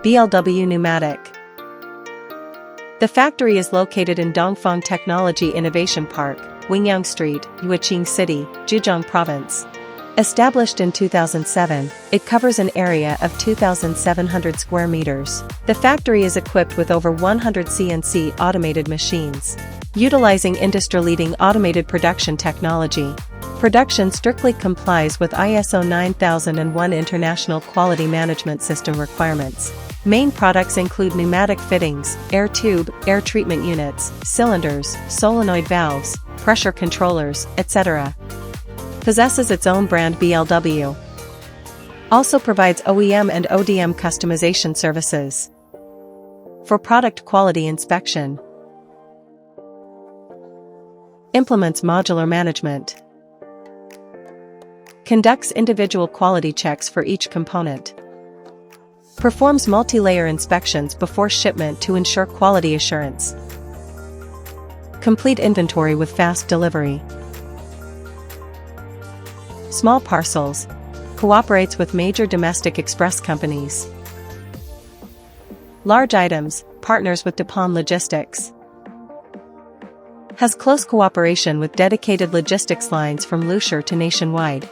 BLW Pneumatic. The factory is located in Dongfang Technology Innovation Park, Wingyang Street, Yueqing City, Zhejiang Province. Established in 2007, it covers an area of 2,700 square meters. The factory is equipped with over 100 CNC automated machines. Utilizing industry-leading automated production technology, production strictly complies with ISO 9001 International Quality Management System requirements. Main products include pneumatic fittings, air tube, air treatment units, cylinders, solenoid valves, pressure controllers, etc. Possesses its own brand BLW. Also provides OEM and ODM customization services. For product quality inspection. Implements modular management. Conducts individual quality checks for each component. Performs multi-layer inspections before shipment to ensure quality assurance. Complete inventory with fast delivery. Small parcels. Cooperates with major domestic express companies. Large items. Partners with Deppon Logistics. Has close cooperation with dedicated logistics lines from Lusher to nationwide.